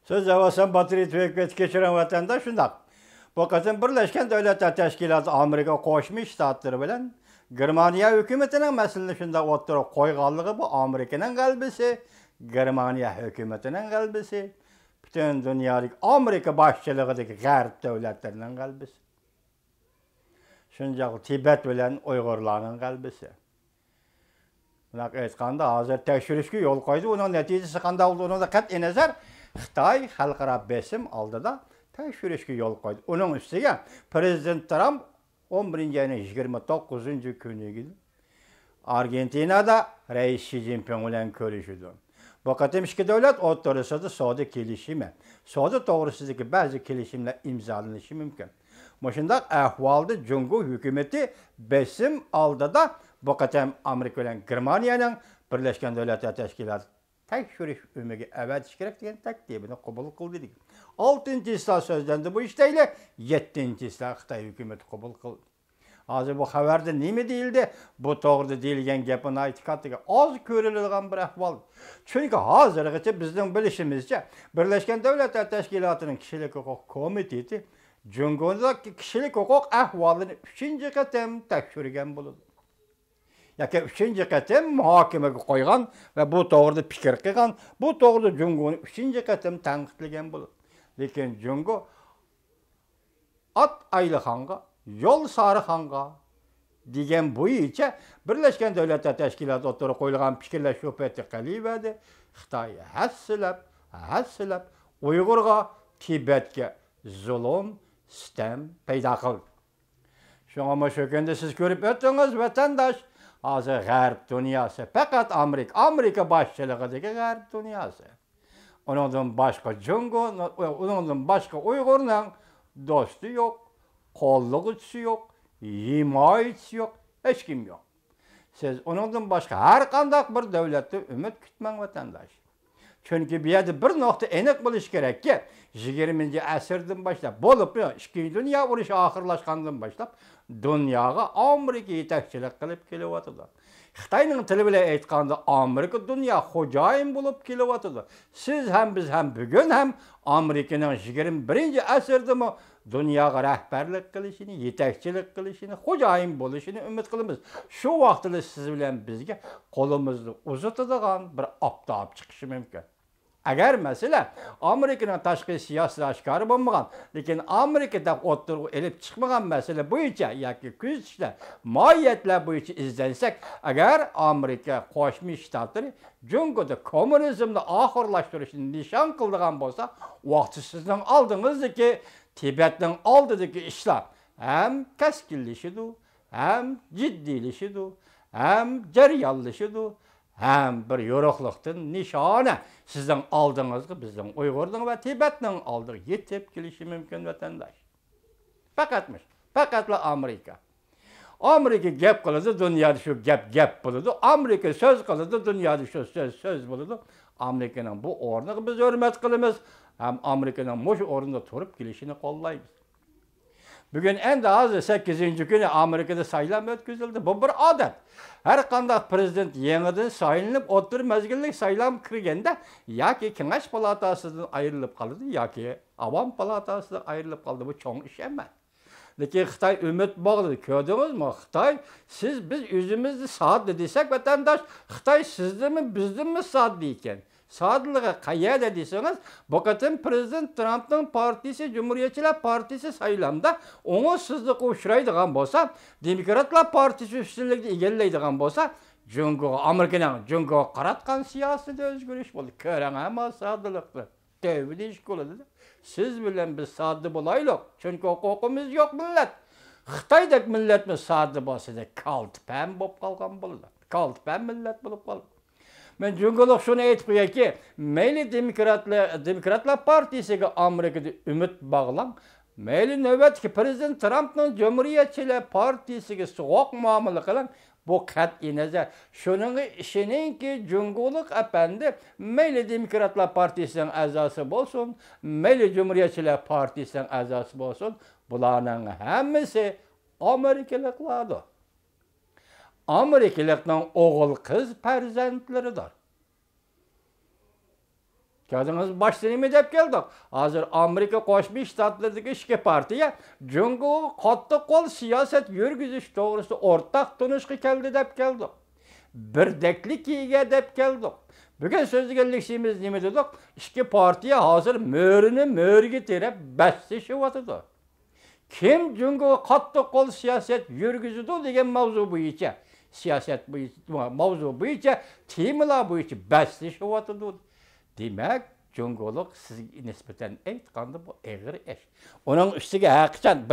Söz avasan Batı Türkiyet geçiren vatandaş şundak. Bu kızın Birleşken Devletler Teşkilatı Amerika Koşmuş Ştatları bilen Germaniya hükümetinin meselini şunda oturup koyganlığı bu Amerika'nın kalbisi, Germaniya hükümetinin kalbisi, bütün dünyadaki Amerika başçılığındaki Garp devletlerinin kalbisi. Şunca Tibet bilen Uygurların kalbisi. Bunak aytganda hazır tekşürüşkü yol koydu. Onun neticesi qanday olduğunu da qat'i nazar Xitoy xalqaro besim oldida tekşürüşkü yol koydu. Onun üstüge Prezident Trump 11 ayının 29 günü Argentina'da Reis Xi Jinping bilen görüşüdü. Bu qatim iki devlet o'rtasida savdo kelishimi, savdo to'g'risidagi ba'zi kelishimlar imzolanishi mumkin. Mushundaq ahvolda Jungo hukumati besim oldida bu qatim Amerika bilan Germaniyaning Birlashgan Davlatlar Tashkiloti tekshirish umiga avatish kerak degan taklifini qabul qildi degan. 6-isi so'zlandi bu ishdayle, 7-isi Xitoy hukumati qabul qildi. Hozir bu xabarda nima deyildi? Bu to'g'rida deyilgan gapini aytganda oz ko'riladigan bir ahvol. Chunki hozirgacha bizning bilishimizcha Birlashgan Davlatlar Tashkilotining kishilik huquq komiteti Jungodagi kishilik huquq ahvolini 3-qatim tekshirgan bo'ladi. Yoki 3-qatim muhokamaga qo'ygan va bu to'g'rida fikr qilgan, bu to'g'rida Jungoni 3-qatim tanqidlagan bo'ladi. Lekin Jungo at Aylıxonga yol Sarıxonga degan bo'yicha Birlashgan Davlatlar Tashkiloti o'rtaga qo'yilgan fikrlar shuhbati qilibadi. Xitoy hassilab Uyg'urga, Tibetga zulm, sitem paydo qildi. Shunga shukanda siz ko'rib o'tdingiz vatandosh, hozir G'arb dunyosi faqat Amerika boshchiligidagi G'arb dunyosi. Undan boshqa Jungo, undan boshqa Uyg'urning do'sti yo'q. Qo'llig'isi yo'q, himoyachisi yo'q, hech kim yo'q. Siz ondan boshqa har qanday bir davlatda umid kutmang vatandosh. Chunki bu yerda bir nuqta aniq bo'lish kerakki, 20-asrdan boshlab bo'lib, Ikkinchi dunyo urushi oxirlashgandan boshlab dunyoga Amerika yetakchilik qilib kelyapti. Xitoyning tili bilan aytganda Amerika dunyo xo'jayin bo'lib kelyapti. Siz ham biz ham bugun ham Amerikaning 21-asrda dunyoga rahbarlik qilishini, yetakchilik qilishini, xo'jayin bo'lishini umid qilamiz. Shu vaqtda siz bilan bizga qo'limizni uzatadigan bir oftob chiqishi mumkin. Agar masala Amerikaning tashqi siyosiy oshkori bo'lmagan, lekin Amerikada o'tirib elib chiqmagan masala bo'yicha yoki kuzatishlar, mohiyatlar bo'yicha izlansak, agar Amerika Qo'shma Shtatlari Jungoda kommunizmni oxirlashtirishni nishon qildigan bo'lsa, vaqti sizning oldingizdagi Tibetning oldidagi ishlar ham kaskinlashidi, ham jiddiylashidu, ham jarayonlashidu, ham bir yo'riqlikdan nishona sizning oldingizga bizning Uyg'urning va Tibetning oldiga yetib kelishi mumkin vatandosh. Faqatla Amerika. Amerika gap qiladi, dunyoda shu gap bo'ladi. Amerika so'z qiladi, dunyoda shu so'z bo'ladi. Amerikaning bu o'rniga biz hurmat qilamiz. Ham Amerikaning mush o'rinda turib kelishini qo'llaymiz. Bugun endi hozir 8-kuni Amerikada saylam o'tkazildi. Bu bir odat. Har qanday prezident yangidan saylanib, o'tir mazgillik saylam kirganda yoki Kengash palatasidan ayrilib qoladi yoki Avam palatasidan ayrilib qoldi. Bu cho'ng ish emas. Lekin Xitoy umid bog'ladi. Ko'rdingizmi? Xitoy siz biz o'zimizni sodda desak vatandosh, Xitoy sizdimi, bizdimi sodda ekan. Sodligi qayerda desangiz, bu qatim Prezident Trumpning partiyasi, Cumhuriyetchilar partiyasi saylamda o'ng'izsizlikqa uchraydigan bo'lsa, Demokratlar partiyasi ustunlikni egallaydigan bo'lsa, Amerikaning Jungo qaratgan siyosatda o'zgarish bo'ldi. Ko'ring hamma sodlikni. Tevbi deyish bo'ladi. Siz bilan biz sodda bo'laylik, chunki huquqimiz yo'q millat. Xitoydek millatimiz sodda bo'lsa-da, kaltpan bo'lib qolgan bo'ladi. Kaltpan millat bo'lib qoldi. Men Jungolik shuni aytib qo'yayki, mayli Demokratlar partiyasiga Amerikada umid bog'lang, mayli navbatdagi Prezident Trumpning Cumhuriyetchilar partiyasiga so'q muomala qiling. Bu qat'iy nazar. Shuning ishiningki Jungolik apandi mayli Demokratlar partiyasining a'zosi bo'lsin, mayli Cumhuriyetchilar partiyasining a'zosi bo'lsin, bularning hammasi Amerikaliklardir. Amerikalikning o'g'il qiz farzandlaridir. Gördünüz başta nime dep geldik. Hazır Amerika Qo'shma Shtatlaridagi ikki partiya Jungo'ga qattiq qo'l siyoset yurgizish to'g'risida o'rtaq tunishga keldi deb keldik. Birdeklik ega deb keldik. Bugun so'zlaganligimiz nima dedik? Ikki partiya hozir mo'rini mo'riga terib baslashyapti. Kim Jungo'ga qattiq qo'l siyoset yurgizadi degan mavzu bo'yicha, siyoset mavzu bo'yicha, temalar bo'yicha baslashyapti. Demek, Jungo'luk sizga nisbeten aytganda bu ağır iş. Onun üstüge hakikaten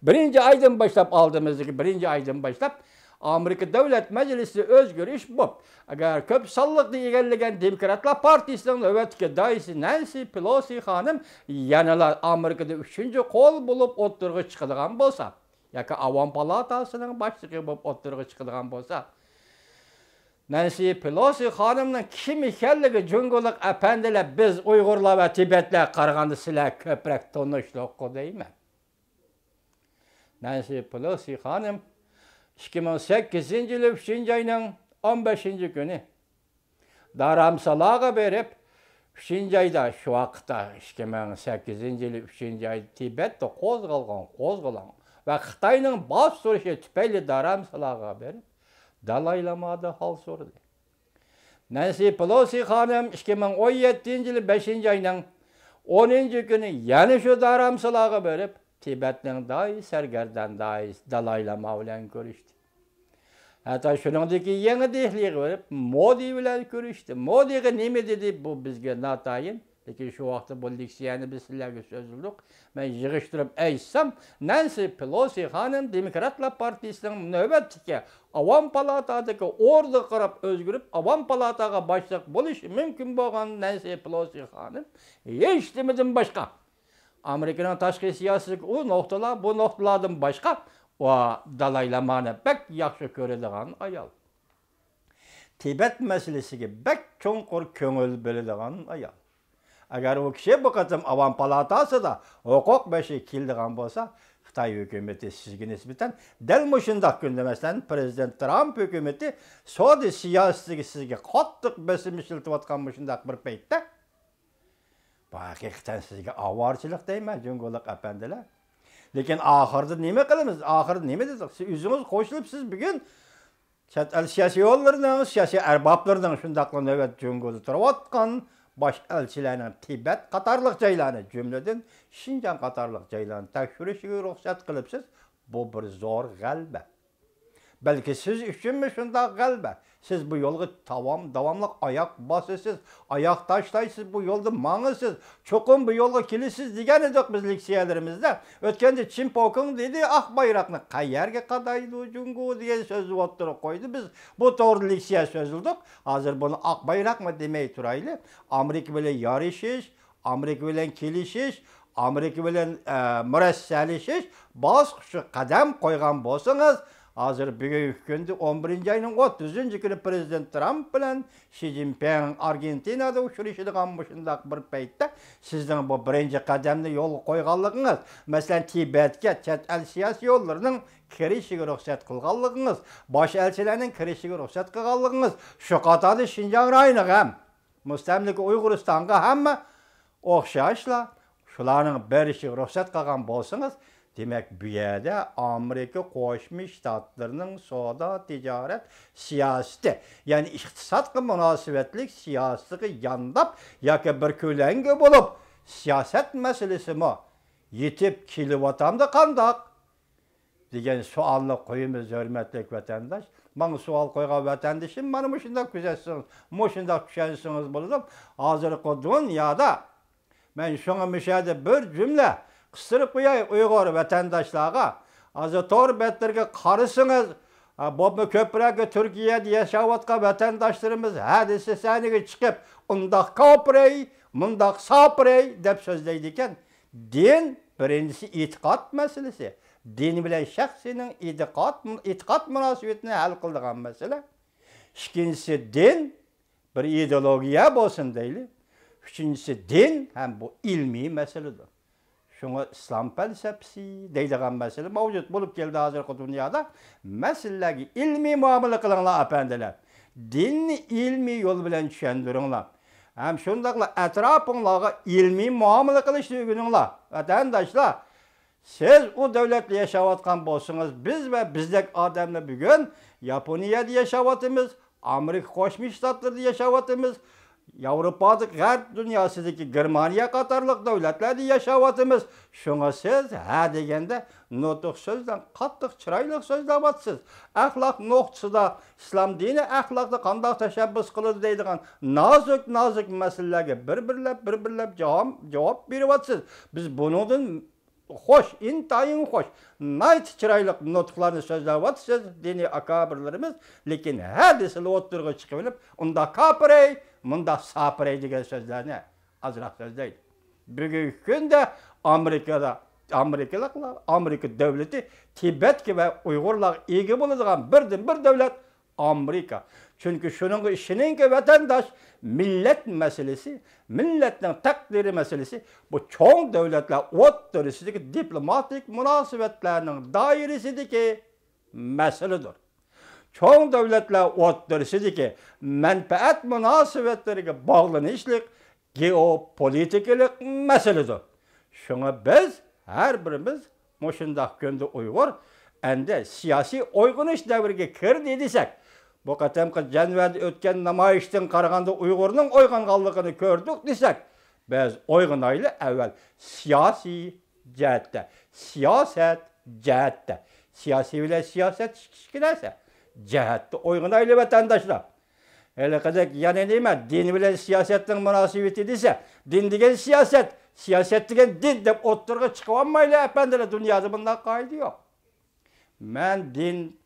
birinci aydan başlap aldığımızdaki birinci aydan başlap Amerika Devlet Meclisi özgürüş bu. Eğer köp sallıklı egerlegen Demokratlar Partisi'nin övetki daisi Nancy Pelosi hanım yanılar Amerika'da 3. kol bulup oturgu çıkıdığan bolsa, yaka Avam Palatası'nın başlığı bulup oturgu çıkıdığan bolsa, Nancy Pelosi hanımның kim ekanligi Jungo'luk efendiler biz Uyg'urlar va Tibetlar qaraganda sizlar ko'proq tanishliq deyman. Nancy Pelosi hanım 2008-yil 3-oyning 15 kuni Dharamsalaga berib 3-oyda shu vaqtda 2008-yil 3-oy Tibetda qo'zg'algan va Xitoyning bosh surishi tufayli Dharamsalaga berib Dalai Lama'da hal sordu. Nancy Pelosi hanım 2017-yil 5-oyning 10 kuni yana shu Dharamsalaga berib Tibetning dayi sargardan dayi Dalai Lama bilan ko'rishdi. Hatta shuningdek yangi dehliga berib Modi bilan ko'rishdi. Modiga nima dedi bu bizga notayin. Lekin shu vaqtda bu leksiyani biz sizlarga so'zladik. Men yig'ishtirib aytsam, Nancy Pelosi hanım Demokratlar Partisining navbatdagi Avam Palatadagi o'rni qarab o'zgarib, Avam Palataga boshliq bo'lishi mumkin bo'lgan Nancy Pelosi hanım hech nimadan boshqa Amerikaning tashqi siyosiy bu nuqtalardan boshqa va Dalai Lamani bek yaxshi ko'radigan ayol. Tibet masalasiga bek cho'nqur ko'ngil bo'ladigan ayol. Agar o kishi bu qatim Avam Palatasida huquq bashi keldigan bo'lsa, Xitoy hukumati sizga nisbatan dal mushundaq kundamasdan Prezident Trump hukumati savdo siyosatiga sizga qattiq bosim ishlatayotgan mushundaq bir paytda bu haqiqatan sizga avorchilik deyman, Jungo'luk apandilar. Lekin oxirida nima qilamiz? Oxirida nima dedik? Siz o'zingiz qo'shilib siz bugun chet el siyosiy yo'llarning, siyosiy arboblarning shundaqla navbat Jungo'da turayotgan baş elçilerinin Tibet qatarlıq joylarni cümleden Şinjan qatarlıq joylarni tekshirishga ruxsat qilibsiz. Bu bir zo'r g'alaba. Belki siz uchunmi shunday g'alaba? Siz bu yo'lga davomli oyoq bosasiz, oyoq tashlaysiz, bu yo'lda mangisiz, cho'qim bu yo'lga kelasiz degan edik biz leksiyalarimizda. O'tganda Chimpokong dedi, "Ah bayroqni qayerga qadaydi Jungo" degan so'zni o'ttirib qo'ydi. Biz bu to'g'ri leksiya so'zildik. Hozir buni oq bayroqmi demay turayli. Amerika bilan yarashish, Amerika bilan kelishish, Amerika bilan murassalashish, bosqichga qadam qo'ygan bo'lsangiz, hazır bugungi kunda 11-oyning 30-kuni Prezident Trump bilan Xi Jinping Argentinada uchrashadigan shundaq bir paytda sizning bu birinchi qadamni yo'l qo'yganligingiz, masalan Tibetga chet el siyosiy yo'llarining kirishiga ruxsat qilganligingiz, bosh elchilarning kirishiga ruxsat qilganligingiz, shu qatorda Xinjiang rayoniga ham mustamlika Uyg'uristonga hamma o'xshashlar shularning berishiga ruxsat qilgan bo'lsangiz, demek bu yerde Amerika Qo'shma Shtatlarining savdo tijorat siyosati, yani iqtisodga munosabatlik siyosatiga yandab yoki bir ko'langi bo'lib, siyosat masalasimi yetib kelyapti qandoq degan savolni qo'yamiz hurmatli vatandosh. Bana savol qo'ygan vatandoshim, mana shunday kuzatsangiz, shunday tushunsangiz bo'ladi. Hozirgi dunyoda men shunga mishada bir jumla qistirib qo'yay Uyg'ur vatandoshlarga. Hozir tor betlarga qarasınız, bu ko'proq Turkiyada yashayotgan vatandoshlarimiz hadisi saniga chiqib, undaq ko'pray, mundaq sapray deb so'zlaydi ekan. Din birinchisi e'tiqod masalasi. Din bilan shaxsining e'tiqod munosabatini hal qiladigan masala. Ikkinchisi din bir ideologiya bo'lsin deyli. Uchinchisi din ham bu ilmiy masaladir. Şuna İslam felsefesi deydiğen mesele mevcut bulup geldi hazırki dünyada. Meseleleri ilmi muamele kılanlar efendiler. dinni ilmi yol bilen düşendiringlar. Hem şundakla etrafınlaga ilmi muamele kılış düğününglar. Vatandaşlar, siz o devletle yaşavatkan bolsunuz, biz ve bizdek adamla bugün Yaponiyada yaşavatımız, Amerika Koşmuş Ştatlarında yaşavatımız, Avrupa'daki garp dünyasındaki Germaniya katarlık devletlerde yaşavatımız. Şuna siz ha degende notuk sözden kattık çıraylık sözlavatsız. Ahlak noktasında İslam dini ahlakta kandak teşebbüs kılır deydiğen nazik meselelerge birbirlep cevap verivatsız. Biz bunun hoş, intayın hoş, nayt çıraylık notuklarını sözlavatsız dini akabirlerimiz. Lekin hadisili oturga çıkıp onda kapırey, munda sapırey degan sözlerini azırak sözdeydi. Bugün günde Amerika devleti Tibet ve Uygurlar ilgi bulacağın bir devlet Amerika. Çünkü şunun işinin ki vatandaş millet meselesi, milletin takdiri meselesi bu çoğun devletler oturusundaki diplomatik münasebetlerinin dairesindeki meseledir. Çoğun devletler oturusundaki menfaat münasebetlerine bağlanışlık geopolitikalık meseledir. Şuna biz her birimiz moşundak günde Uygur ende siyasi oygunuş devrige kirdi desek, bu katemki Cenver'de ötken namayıştın karaganda Uygur'un oygangallıqını gördük desek, biz oygunaylı evvel siyasi cihette, siyaset cihette, siyasi ile siyaset şikilese, cihette oygunaylı vatandaşlar. Hele kadar yani neyme, din bilen siyasetin münasebeti dese, din degen siyaset degen din dep oturga çıkıvanmayla efendiler dünyada bundan kaydı yok. Men din